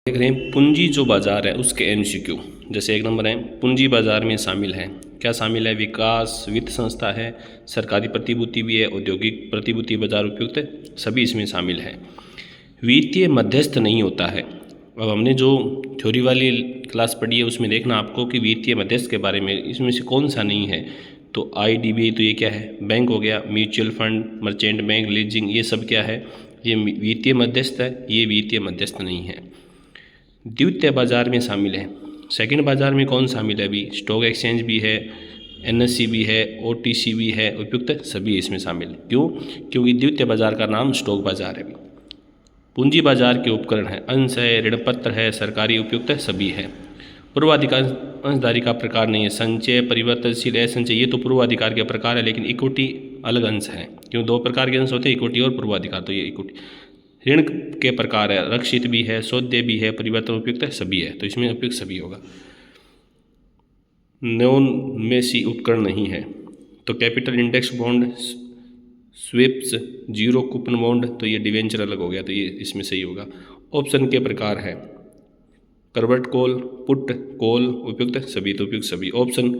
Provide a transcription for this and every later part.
देख रहे हैं पूंजी जो बाजार है उसके एमसीक्यू। जैसे एक नंबर है, पूंजी बाजार में शामिल है, क्या शामिल है? विकास वित्त संस्था है, सरकारी प्रतिभूति भी है, औद्योगिक प्रतिभूति बाजार उपयुक्त है, सभी इसमें शामिल है। वित्तीय मध्यस्थ नहीं होता है। अब हमने जो थ्योरी वाली क्लास पढ़ी है उसमें देखना आपको कि वित्तीय मध्यस्थ के बारे में इसमें से कौन सा नहीं है। तो IDBI तो ये क्या है? बैंक हो गया। Mutual fund, merchant bank, leasing, ये सब क्या है? ये वित्तीय मध्यस्थ है, ये वित्तीय मध्यस्थ नहीं है। द्वितीय बाजार में शामिल है। सेकंड बाजार में कौन शामिल है? अभी स्टॉक एक्सचेंज भी है, NSE भी है, OTC भी है, उपयुक्त सभी इसमें शामिल। क्यों? क्योंकि द्वितीय बाजार का नाम स्टॉक बाजार है। पूंजी बाजार के उपकरण है, अंश है, ऋण पत्र है, सरकारी उपयुक्त सभी है। पूर्वाधिकार अंशधारी का प्रकार नहीं है। संचय, परिवर्तनशील, असंचय, ये तो पूर्वाधिकार के प्रकार है, लेकिन इक्विटी अलग अंश है। क्यों? दो प्रकार के अंश होते हैं, इक्विटी और पूर्वाधिकार। तो ये इक्विटी ऋण के प्रकार है, रक्षित भी है, सौदे भी है, परिवर्तन उपयुक्त सभी है। तो इसमें उपयुक्त सभी होगा। नॉन में सी उपकरण नहीं है। तो capital index bond, swaps, zero coupon bond, तो ये डिवेंचर अलग हो गया, तो ये इसमें सही होगा। ऑप्शन के प्रकार है, कन्वर्ट कॉल, पुट कॉल, उपयुक्त सभी, तो उपयुक्त सभी। ऑप्शन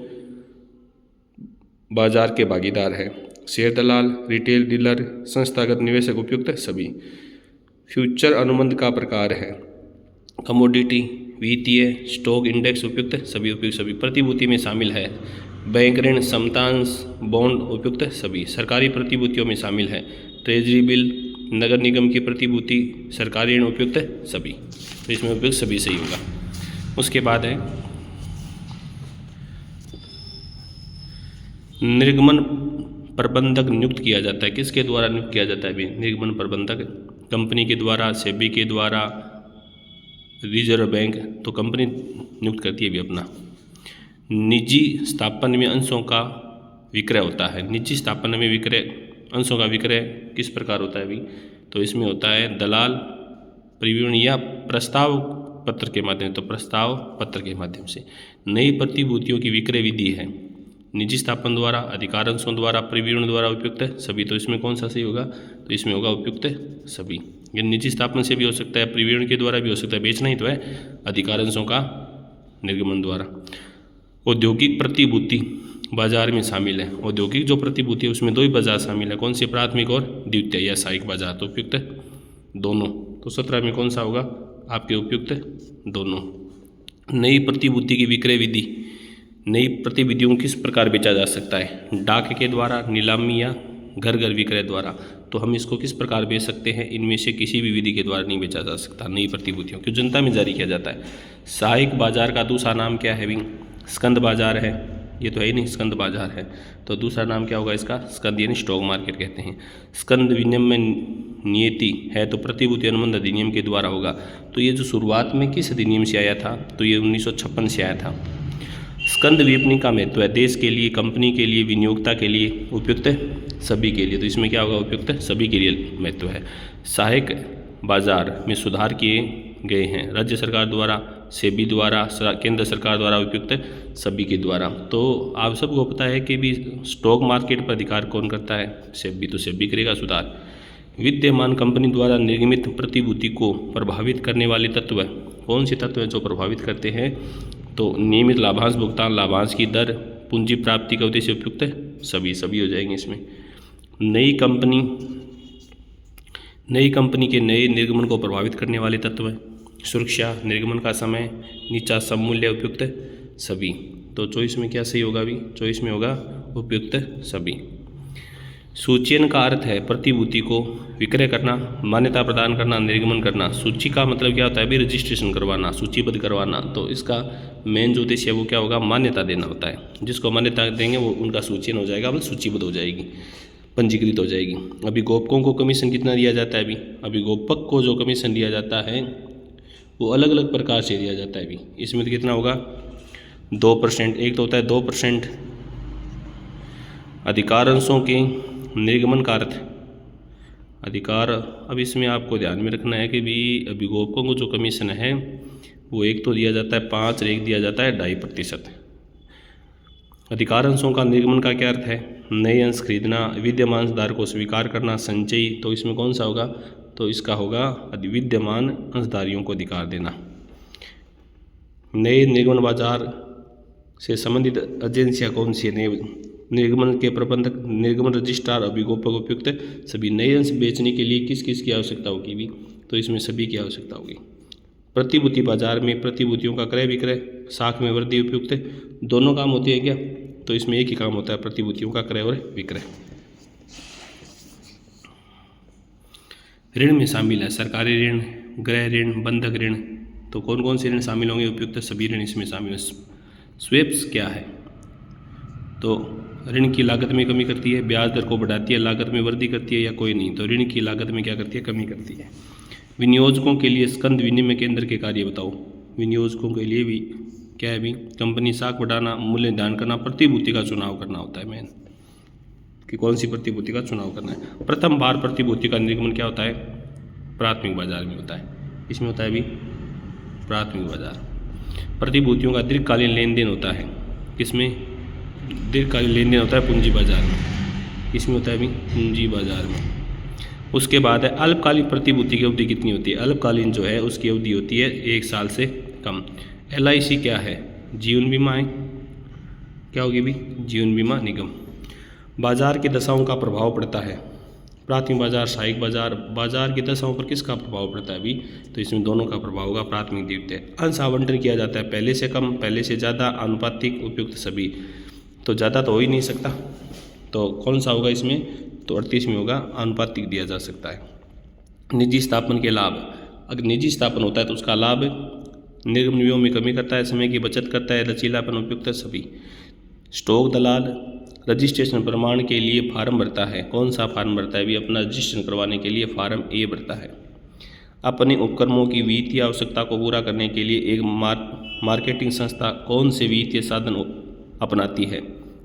बाजार के भागीदार है, शेयर दलाल, रिटेल डीलर, संस्थागत निवेशक, उपयुक्त सभी। फ्यूचर अनुबंध का प्रकार है, कमोडिटी, वित्तीय, स्टॉक इंडेक्स, उपयुक्त सभी, उपयुक्त सभी। प्रतिभूति में शामिल है, बैंक ऋण, समतांश, बॉन्ड, उपयुक्त सभी। सरकारी प्रतिभूतियों में शामिल है, ट्रेजरी बिल, नगर निगम की प्रतिभूति, सरकारी ऋण, उपयुक्त सभी। तो इसमें उपयुक्त सभी सही होगा। उसके बाद है निर्गमन प्रबंधक नियुक्त किया जाता है। किसके द्वारा नियुक्त किया जाता है? अभी निर्गमन प्रबंधक कंपनी के द्वारा, सेबी के द्वारा, रिजर्व बैंक, तो कंपनी नियुक्त करती है अभी अपना। निजी स्थापन में अंशों का विक्रय होता है। निजी स्थापना में विक्रय, अंशों का विक्रय किस प्रकार होता है अभी? तो इसमें होता है दलाल, परिवहन या प्रस्ताव पत्र के माध्यम, तो प्रस्ताव पत्र के माध्यम से। नई प्रतिभूतियों की विक्रय विधि है, निजी स्थापन द्वारा, अधिकार अंशों द्वारा, परिवहन द्वारा, उपयुक्त सभी। तो इसमें कौन सा सही होगा? तो इसमें होगा उपयुक्त सभी। ये निजी स्थापन से भी हो सकता है, परिवहन के द्वारा भी हो सकता है, बेचना ही तो है, अधिकार अंशों का निर्गमन द्वारा। औद्योगिक प्रतिभूति बाजार में शामिल है। औद्योगिक जो प्रतिभूति है उसमें दो ही बाजार शामिल है, कौन सी? प्राथमिक और द्वितीय या सहायक बाजार, तो उपयुक्त दोनों। तो 17 में कौन सा होगा आपके? उपयुक्त दोनों। नई प्रतिभूति की विक्रय विधि, नई प्रतिभूतियों किस प्रकार बेचा जा सकता है? डाक के द्वारा, नीलामी या घर घर विक्रय द्वारा। तो हम इसको किस प्रकार बेच सकते हैं? इनमें से किसी भी विधि के द्वारा नहीं बेचा जा सकता नई प्रतिभूतियों, क्यों? जनता में जारी किया जाता है। सहायक बाजार का दूसरा नाम क्या है? स्कंद बाजार है, ये तो है ही नहीं, स्कंद बाजार है। तो दूसरा नाम क्या होगा इसका? स्कंद, यानी स्टॉक मार्केट कहते हैं। स्कंद विनिमय नियति है तो प्रतिभूति अनुबंध अधिनियम के द्वारा होगा। तो ये जो शुरुआत में किस अधिनियम से आया था? तो ये 1956 से आया था। स्कंद विपणन का महत्व है, देश के लिए, कंपनी के लिए, विनियोक्ता के लिए, उपयुक्त सभी के लिए। तो इसमें क्या होगा? उपयुक्त सभी के लिए महत्व है। सहायक बाजार में सुधार किए गए हैं राज्य सरकार द्वारा, सेबी द्वारा, केंद्र सरकार द्वारा, उपयुक्त सभी के द्वारा। तो आप सबको पता है कि भी स्टॉक मार्केट पर अधिकार कौन करता है? सेबी, तो सेबी करेगा सुधार। विद्यमान कंपनी द्वारा निर्मित प्रतिभूति को प्रभावित करने वाले तत्व, कौन से तत्व हैं जो प्रभावित करते हैं? तो नियमित लाभांश भुगतान, लाभांश की दर, पूंजी प्राप्ति का उद्देश्य, उपयुक्त सभी हो जाएंगे इसमें। नई कंपनी के नए निर्गमन को प्रभावित करने वाले तत्व हैं, सुरक्षा, निर्गमन का समय, नीचा सममूल्य, उपयुक्त सभी। तो चॉइस में क्या सही होगा? अभी चॉइस में होगा उपयुक्त सभी। सूचीयन का अर्थ है प्रतिभूति को विक्रय करना, मान्यता प्रदान करना, निर्गमन करना। सूची का मतलब क्या होता है? अभी रजिस्ट्रेशन करवाना, सूचीबद्ध करवाना। तो इसका मेन जो उद्देश्य है वो क्या होगा? मान्यता देना होता है। जिसको मान्यता देंगे वो उनका सूचीयन हो जाएगा, मतलब सूचीबद्ध हो जाएगी, पंजीकृत हो जाएगी। अभी गोपकों को कमीशन कितना दिया जाता है? अभी गोपक को जो कमीशन दिया जाता है वो अलग अलग प्रकार से दिया जाता है। अभी इसमें तो कितना होगा? 2%। एक तो होता है 2% अधिकार अंशों के निर्गमन का अर्थ अधिकार। अब इसमें आपको ध्यान में रखना है कि भी अभिभावकों को जो कमीशन है वो एक तो दिया जाता है 5 और एक दिया जाता है 2.5%। अधिकार अंशों का निर्गमन का क्या अर्थ है? नए अंश खरीदना, विद्यमान अंशधारक को स्वीकार करना, संचयी। तो इसमें कौन सा होगा? तो इसका होगा विद्यमान अंशधारियों को अधिकार देना। नए निर्गमन बाजार से संबंधित एजेंसियाँ कौन सी है? नए निर्गमन के प्रबंधक, निर्गमन रजिस्ट्रार, अभिगोपक, उपयुक्त सभी। नए अंश बेचने के लिए किस किस की आवश्यकता होगी भी? तो इसमें सभी की आवश्यकता होगी। प्रतिभूति बाजार में प्रतिभूतियों का क्रय विक्रय, साख में वृद्धि, उपयुक्त दोनों काम होते हैं क्या? तो इसमें एक ही काम होता है, प्रतिभूतियों का क्रय और विक्रय। ऋण में शामिल है सरकारी ऋण, गृह ऋण, बंधक ऋण। तो कौन कौन से ऋण शामिल होंगे? उपयुक्त सभी ऋण इसमें शामिल है। स्वेप्स क्या है? तो ऋण की लागत में कमी करती है, ब्याज दर को बढ़ाती है, लागत में वृद्धि करती है या कोई नहीं? तो ऋण की लागत में क्या करती है? कमी करती है। विनियोजकों के लिए स्कंद विनिमय केंद्र के कार्य बताओ। विनियोजकों के लिए भी क्या है भी? कंपनी साख बढ़ाना, मूल्य निर्धारण करना, प्रतिभूति का चुनाव करना होता है मेन, कि कौन सी प्रतिभूति का चुनाव करना है। प्रथम बार प्रतिभूति का निर्गमन क्या होता है? प्राथमिक बाजार में होता है। इसमें होता है भी प्राथमिक बाजार। प्रतिभूतियों का दीर्घकालीन लेन देन होता है, किसमें? दीर्घकालीन लेन देन होता है पूंजी बाजार में। इसमें होता है भी पूंजी बाजार में। उसके बाद है अल्पकालीन प्रतिभूति की अवधि कितनी होती है? अल्पकालीन जो है उसकी अवधि होती है 1 साल से कम। LIC क्या है? जीवन बीमा है। क्या होगी भी? जीवन बीमा निगम। बाजार की दशाओं का प्रभाव पड़ता है, प्राथमिक बाजार, सहायक बाजार। बाजार की दशाओं पर किसका प्रभाव पड़ता है भी? तो इसमें दोनों का प्रभाव होगा, प्राथमिक द्वितीय। अंश आवंटन किया जाता है, पहले से कम, पहले से ज़्यादा, आनुपातिक, उपयुक्त सभी। तो ज़्यादा तो हो ही नहीं सकता, तो कौन सा होगा इसमें? तो 38 में होगा, आनुपातिक दिया जा सकता है। निजी स्थापन के लाभ, अगर निजी स्थापन होता है तो उसका लाभ निर्गमन व्ययों में कमी करता है, समय की बचत करता है, लचीलापन, उपयुक्त सभी। स्टॉक दलाल रजिस्ट्रेशन प्रमाण के लिए फार्म भरता है, कौन सा फार्म भरता है भी? अपना रजिस्ट्रेशन करवाने के लिए फार्म A भरता है। अपने उपक्रमों की वित्तीय आवश्यकता को पूरा करने के लिए एक मार्केटिंग संस्था कौन से वित्तीय साधन अपनाती है?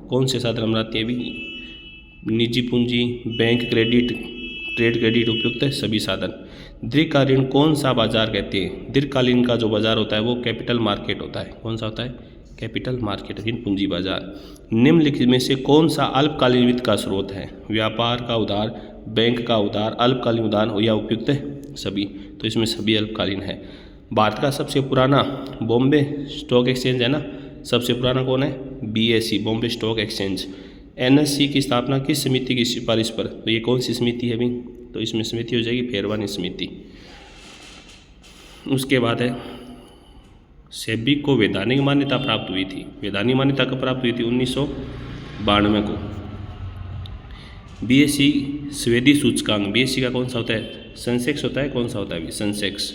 कौन से साधन अपनाती है भी? निजी पूंजी, बैंक क्रेडिट, ट्रेड क्रेडिट, उपयुक्त है सभी साधन। दीर्घकालीन कौन सा बाजार कहते हैं? दीर्घकालीन का जो बाजार होता है वो कैपिटल मार्केट होता है। कौन सा होता है? कैपिटल मार्केट, ऋण पूंजी बाजार। निम्नलिखित में से कौन सा अल्पकालीन वित्त का स्रोत है? व्यापार का उधार, बैंक का उधार, अल्पकालीन उधार या उपयुक्त है सभी? तो इसमें सभी अल्पकालीन है। भारत का सबसे पुराना बॉम्बे स्टॉक एक्सचेंज है ना, सबसे पुराना कौन है? BSE, Bombay stock exchange. NSE की स्थापना किस समिति की सिफारिश पर? तो ये कौन सी समिति है भी? तो इसमें समिति हो जाएगी फेरवानी समिति। उसके बाद है सेबी को वैधानिक मान्यता प्राप्त हुई थी। वैधानिक मान्यता कब प्राप्त हुई थी? 1992 को। BSE स्वेदी सूचकांक, BSE का कौन सा होता है? सेंसेक्स होता है। कौन सा होता है भी? सेंसेक्स।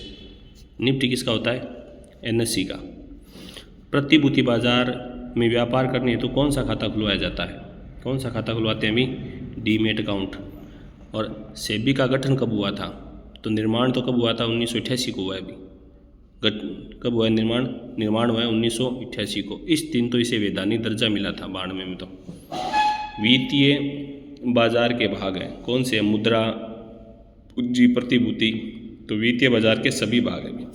निफ्टी किसका होता है? NSE का। प्रतिभूति बाजार में व्यापार करने हेतु कौन सा खाता खुलवाया जाता है? कौन सा खाता खुलवाते हैं अभी? Demat account. और सेबी का गठन कब हुआ था? तो निर्माण तो कब हुआ था? 1988 को हुआ है अभी। कब हुआ है निर्माण? निर्माण हुआ है 1988 को। इस दिन तो इसे वैधानिक दर्जा मिला था 92 में। तो वित्तीय बाजार के भाग हैं कौन से? मुद्रा, पूंजी, प्रतिभूति। तो वित्तीय बाजार के सभी भाग हैं।